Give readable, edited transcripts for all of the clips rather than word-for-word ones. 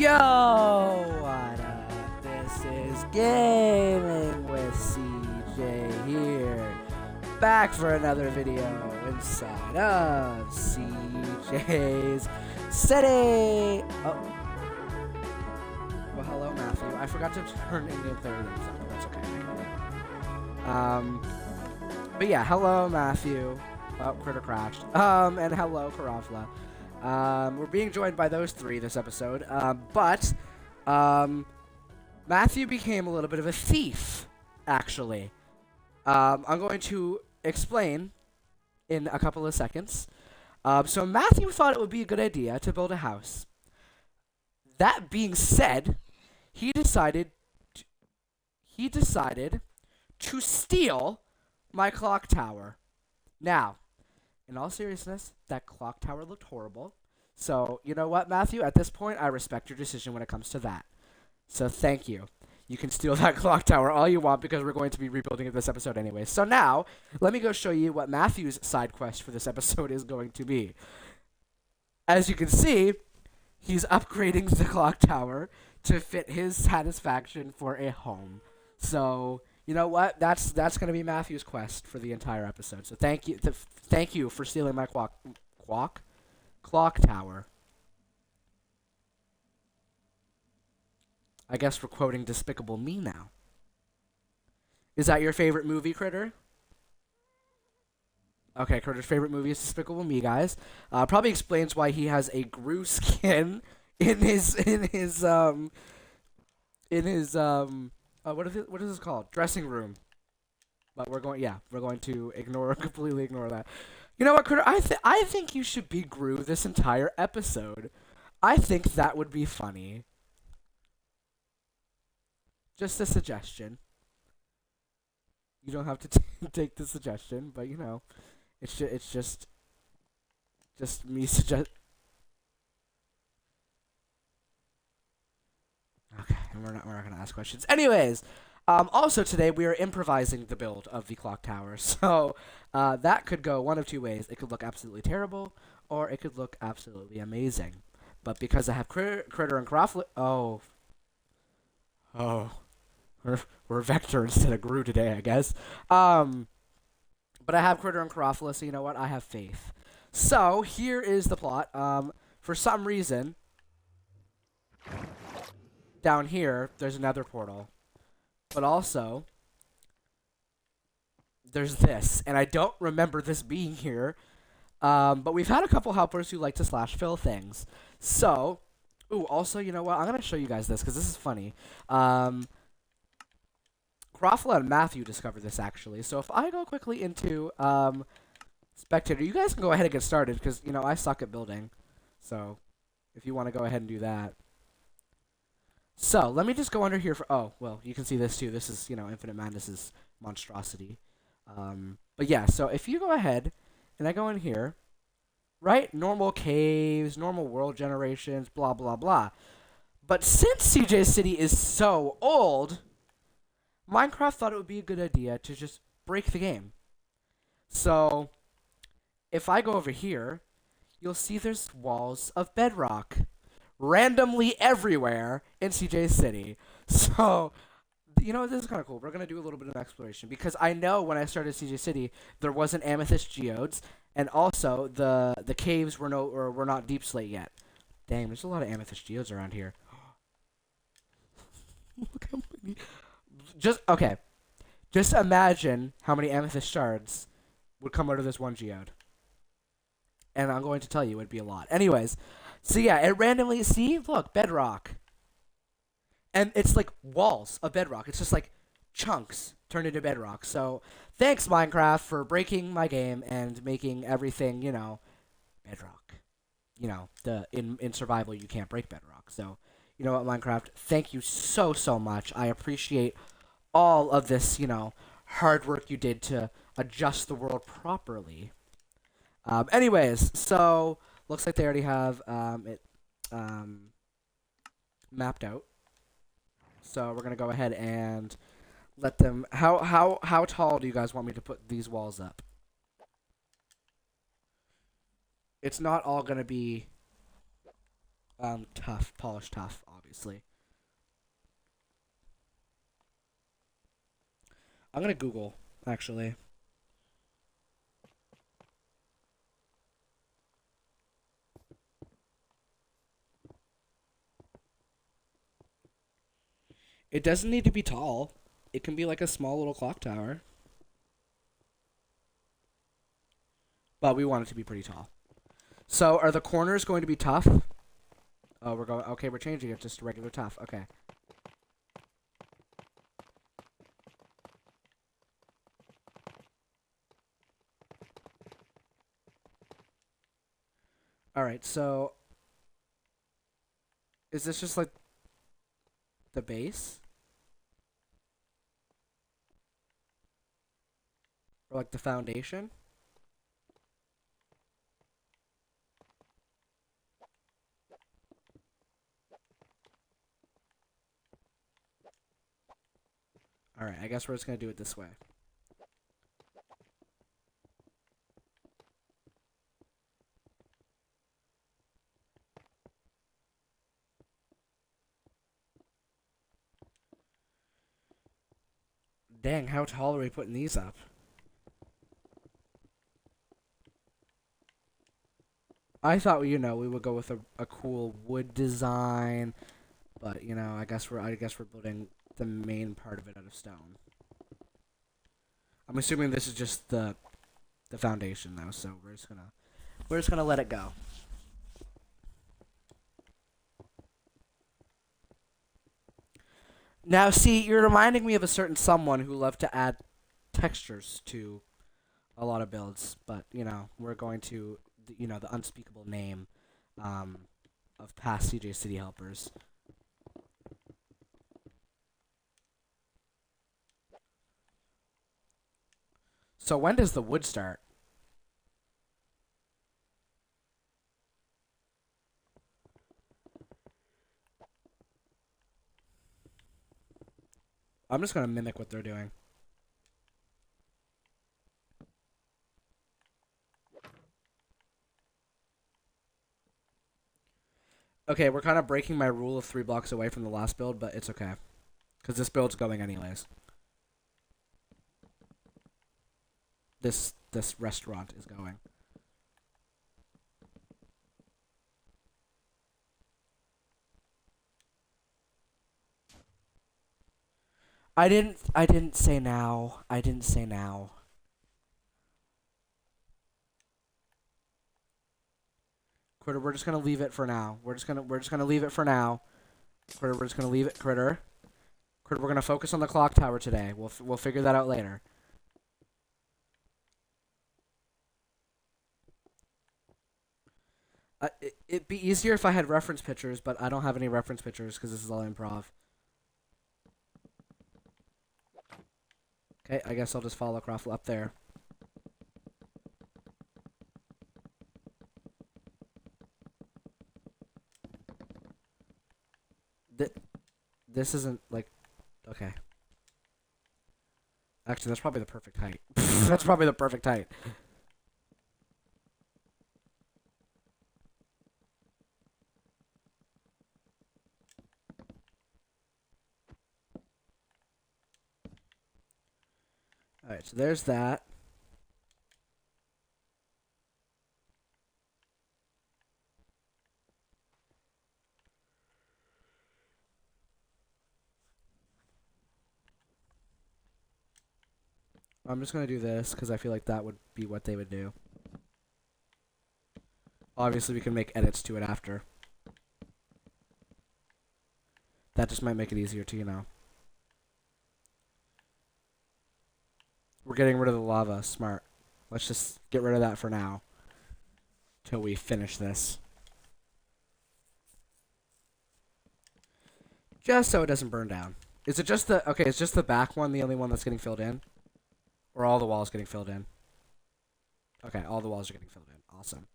Yo, what up? This is Gaming with CJ here, back for another video inside of CJ's City. Oh, well, hello, Matthew. I forgot to turn Indian player names on, but that's okay. But yeah, hello, Matthew. Oh, Critter crashed. And hello, Karafla. We're being joined by those three this episode, but Matthew became a little bit of a thief, actually. I'm going to explain in a couple of seconds. So Matthew thought it would be a good idea to build a house. That being said, he decided to steal my clock tower. Now, in all seriousness, that clock tower looked horrible. So, you know what, Matthew? At this point, I respect your decision when it comes to that. So, thank you. You can steal that clock tower all you want because we're going to be rebuilding it this episode anyway. So now, let me go show you what Matthew's side quest for this episode is going to be. As you can see, he's upgrading the clock tower to fit his satisfaction for a home. So, you know what? That's going to be Matthew's quest for the entire episode. So thank you for stealing my clock tower. I guess we're quoting Despicable Me now. Is that your favorite movie, Critter? Okay, Critter's favorite movie is Despicable Me, guys. Probably explains why he has a Gru skin in his what is this called? Dressing room. But we're going to completely ignore that. You know what, Critter? I think you should be Gru this entire episode. I think that would be funny. Just a suggestion. You don't have to take the suggestion, but you know, it's just me suggest. Okay, and we're not gonna ask questions. Anyways, also today we are improvising the build of the clock tower, so that could go one of two ways. It could look absolutely terrible, or it could look absolutely amazing. But because I have Critter and Crawford, we're Vector instead of Gru today, I guess. But I have Critter and Crawford, so you know what? I have faith. So here is the plot. For some reason, down here, there's another portal. But also, there's this. And I don't remember this being here. But we've had a couple helpers who like to /fill things. So, also, you know what? I'm going to show you guys this because this is funny. Krafla and Matthew discovered this, actually. So if I go quickly into Spectator, you guys can go ahead and get started because, you know, I suck at building. So if you want to go ahead and do that. So, let me just go under here for... Oh, well, you can see this, too. This is, you know, Infinite Madness's monstrosity. But, yeah, so if you go ahead, and I go in here, right? Normal caves, normal world generations, blah, blah, blah. But since CJ City is so old, Minecraft thought it would be a good idea to just break the game. So, if I go over here, you'll see there's walls of bedrock randomly everywhere in CJ City. So, you know, this is kind of cool. We're going to do a little bit of exploration because I know when I started CJ City, there wasn't amethyst geodes, and also the caves were not deep slate yet. Dang, there's a lot of amethyst geodes around here. Look how many. Just imagine how many amethyst shards would come out of this one geode. And I'm going to tell you, it'd be a lot. Anyways, so yeah, it randomly, see, look, bedrock. And it's like walls of bedrock. It's just like chunks turned into bedrock. So thanks, Minecraft, for breaking my game and making everything, you know, bedrock. You know, in survival, you can't break bedrock. So, you know what, Minecraft, thank you so, so much. I appreciate all of this, you know, hard work you did to adjust the world properly. Anyways, so looks like they already have it mapped out. So we're gonna go ahead and let them. How tall do you guys want me to put these walls up? It's not all gonna be tough, polished tough, obviously. I'm gonna Google, actually. It doesn't need to be tall. It can be like a small little clock tower. But we want it to be pretty tall. So are the corners going to be tough? Oh, we're going. Okay, we're changing it just to regular tough. Okay. All right. So is this just like the base, or like the foundation? All right. I guess we're just gonna do it this way. Dang, how tall are we putting these up? I thought, we would go with a cool wood design, but I guess we're building the main part of it out of stone. I'm assuming this is just the foundation though, so we're just gonna let it go. Now, see, you're reminding me of a certain someone who loved to add textures to a lot of builds, but we're going to the unspeakable name um, of past CJ City helpers. So when does the wood start? I'm just gonna mimic what they're doing. Okay, we're kind of breaking my rule of 3 blocks away from the last build, but it's okay. Because this build's going anyways. This restaurant is going. I didn't say now. I didn't say now. Critter, we're just gonna leave it for now. We're just gonna leave it for now. Critter, we're just gonna leave it. Critter. Critter, we're gonna focus on the clock tower today. We'll figure that out later. It'd be easier if I had reference pictures, but I don't have any reference pictures because this is all improv. Okay, I guess I'll just follow Croft up there. Th this isn't like okay. Actually, that's probably the perfect height. That's probably the perfect height. All right, so there's that. I'm just gonna do this because I feel like that would be what they would do. Obviously, we can make edits to it after. That just might make it easier to. We're getting rid of the lava. Smart. Let's just get rid of that for now. Till we finish this. Just so it doesn't burn down. Is it just the... Okay, is just the back one the only one that's getting filled in? Or all the walls getting filled in? Okay, all the walls are getting filled in. Awesome.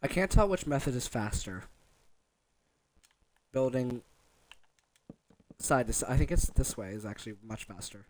I can't tell which method is faster. Building side to side. I think it's this way is actually much faster.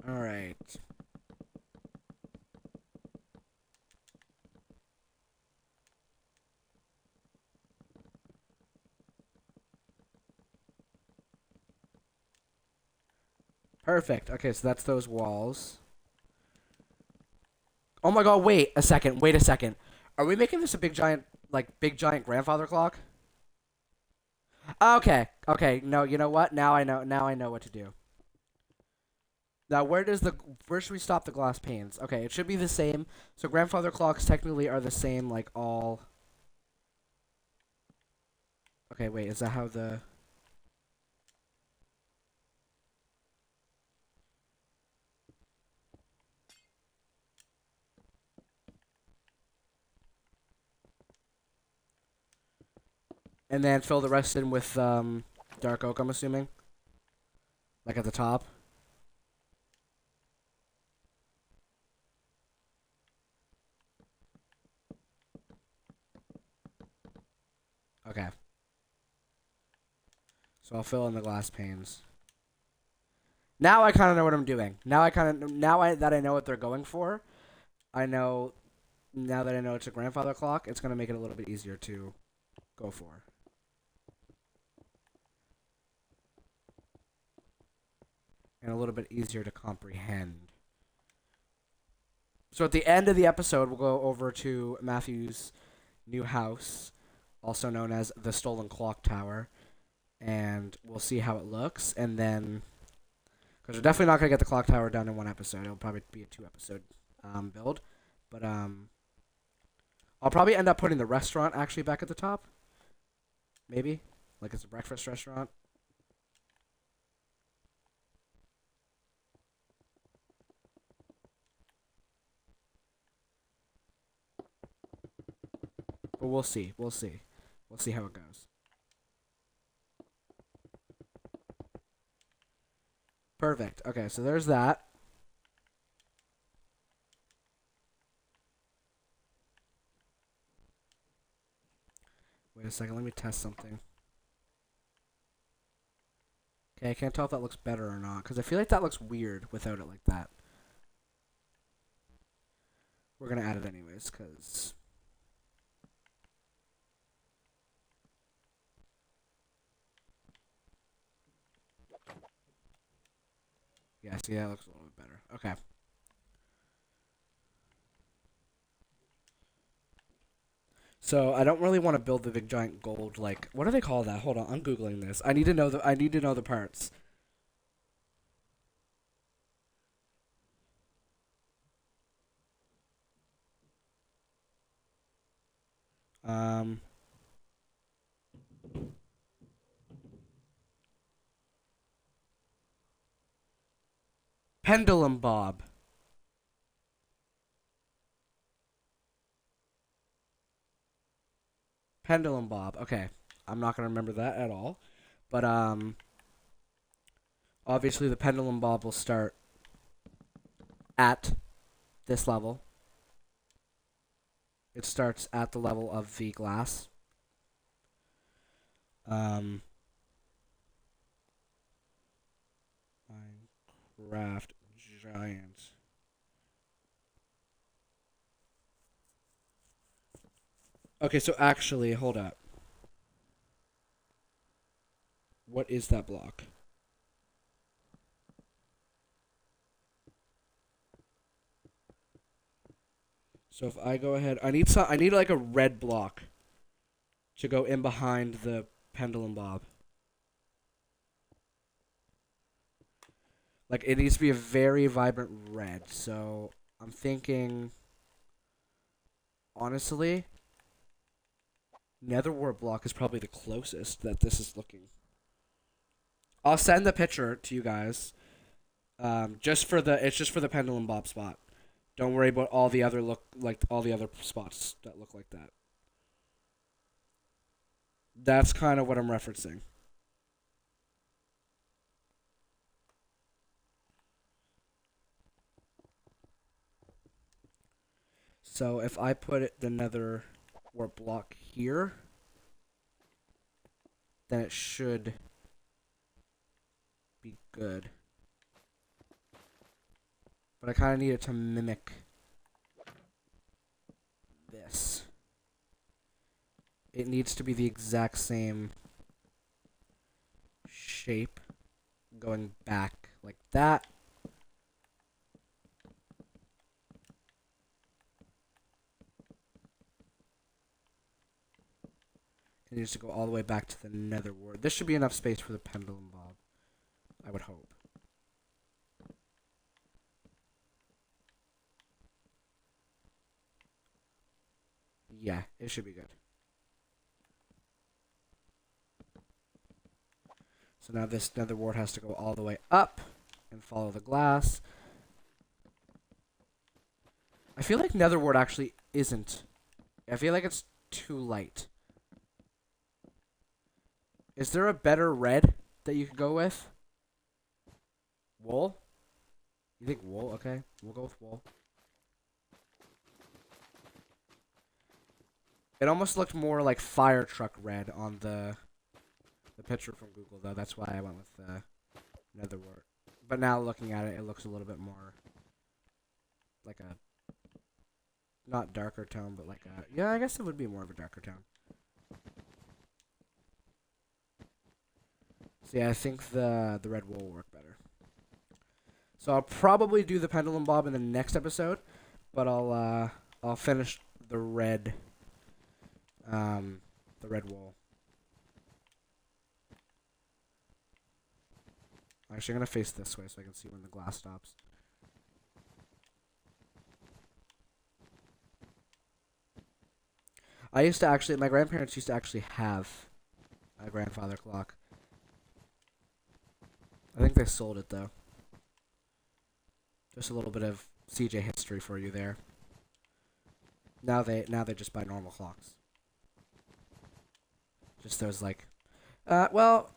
All right. Perfect. Okay, so that's those walls. Oh my god, wait a second. Wait a second. Are we making this a big giant grandfather clock? Okay. Okay. No, you know what? Now I know. Now I know what to do. Now, where should we stop the glass panes? Okay, it should be the same. So grandfather clocks technically are the same, like all. Okay, wait. Is that how the? And then fill the rest in with dark oak. I'm assuming. Like at the top. Okay. So I'll fill in the glass panes. Now I kind of know what I'm doing. That I know what they're going for. I know now that I know it's a grandfather clock, it's gonna make it a little bit easier to go for. And a little bit easier to comprehend. So at the end of the episode, we'll go over to Matthew's new house, also known as the Stolen Clock Tower, and we'll see how it looks. And then, because we're definitely not gonna get the clock tower done in one episode, it'll probably be a 2 episode build. But I'll probably end up putting the restaurant actually back at the top. Maybe, like it's a breakfast restaurant. But we'll see. We'll see. We'll see how it goes. Perfect. Okay, so there's that. Wait a second, let me test something. Okay, I can't tell if that looks better or not, because I feel like that looks weird without it like that. We're going to add it anyways, because... Yeah, see, that looks a little bit better. Okay. So I don't really want to build the big giant gold like what do they call that? Hold on, I'm googling this. I need to know the parts. Um Pendulum bob. Pendulum bob. Okay. I'm not going to remember that at all. But obviously the pendulum bob will start at this level. It starts at the level of the glass. Um Minecraft giant. Okay, so actually, hold up. What is that block? So if I go ahead, I need like a red block to go in behind the pendulum bob. Like it needs to be a very vibrant red. So I'm thinking, honestly, nether wart block is probably the closest that this is looking. I'll send the picture to you guys. It's just for the pendulum bob spot. Don't worry about all the other spots that look like that. That's kind of what I'm referencing. So if I put the nether warp block here, then it should be good. But I kind of need it to mimic this. It needs to be the exact same shape going back like that. It needs to go all the way back to the nether ward. This should be enough space for the pendulum bob, I would hope. Yeah, it should be good. So now this nether ward has to go all the way up and follow the glass. I feel like nether ward actually isn't. I feel like it's too light. Is there a better red that you could go with? Wool? You think wool? Okay, we'll go with wool. It almost looked more like fire truck red on the picture from Google, though. That's why I went with the nether wart. But now looking at it, it looks a little bit more like a not darker tone, but like a yeah. I guess it would be more of a darker tone. So yeah, I think the red wool will work better. So I'll probably do the pendulum bob in the next episode, but I'll finish the red wool. Actually, I'm gonna face this way so I can see when the glass stops. My grandparents used to actually have a grandfather clock. I think they sold it though. Just a little bit of CJ history for you there. Now they just buy normal clocks. Just those like, well,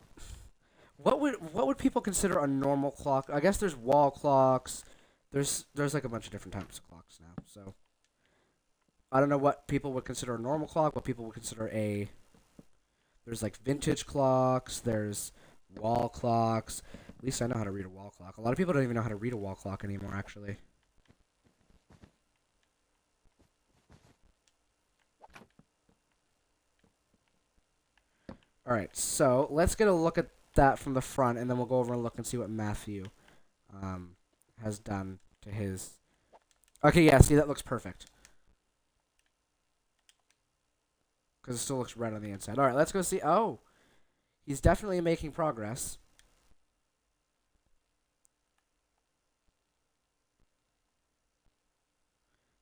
what would people consider a normal clock? I guess there's wall clocks. There's like a bunch of different types of clocks now. So I don't know what people would consider a normal clock. What people would consider there's like vintage clocks. There's wall clocks. At least I know how to read a wall clock. A lot of people don't even know how to read a wall clock anymore, actually. Alright, so let's get a look at that from the front, and then we'll go over and look and see what Matthew has done to his... Okay, yeah, see, that looks perfect. Because it still looks red on the inside. Alright, let's go see... Oh! He's definitely making progress.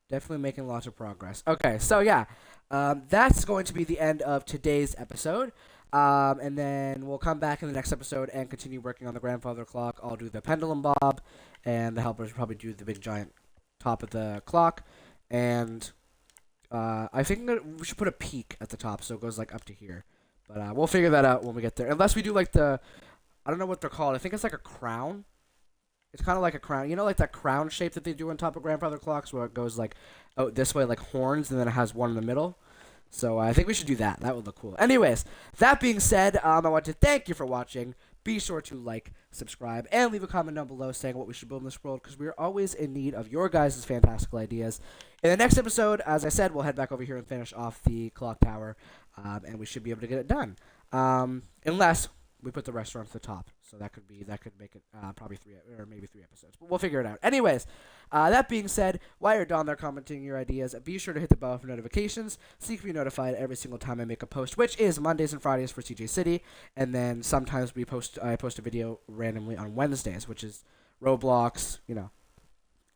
Definitely making lots of progress. Okay, so yeah, that's going to be the end of today's episode. And then we'll come back in the next episode and continue working on the grandfather clock. I'll do the pendulum bob, and the helpers will probably do the big giant top of the clock. And I think we should put a peak at the top so it goes like up to here. But we'll figure that out when we get there. Unless we do like I don't know what they're called. I think it's like a crown. It's kind of like a crown. You know, like that crown shape that they do on top of grandfather clocks where it goes like out this way like horns and then it has one in the middle. So I think we should do that. That would look cool. Anyways, that being said, I want to thank you for watching. Be sure to like, subscribe, and leave a comment down below saying what we should build in this world because we are always in need of your guys' fantastical ideas. In the next episode, as I said, we'll head back over here and finish off the clock tower, and we should be able to get it done. Unless we put the restaurant at the top. So that could make it probably 3 or maybe 3 episodes. But we'll figure it out. Anyways, that being said, while you're down there commenting your ideas, be sure to hit the bell for notifications so you can be notified every single time I make a post, which is Mondays and Fridays for CJ City. And then sometimes I post a video randomly on Wednesdays, which is Roblox,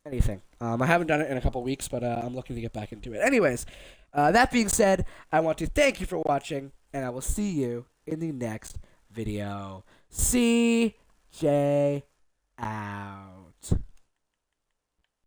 anything. I haven't done it in a couple weeks, but I'm looking to get back into it. Anyways, that being said, I want to thank you for watching, and I will see you in the next video. CJ out.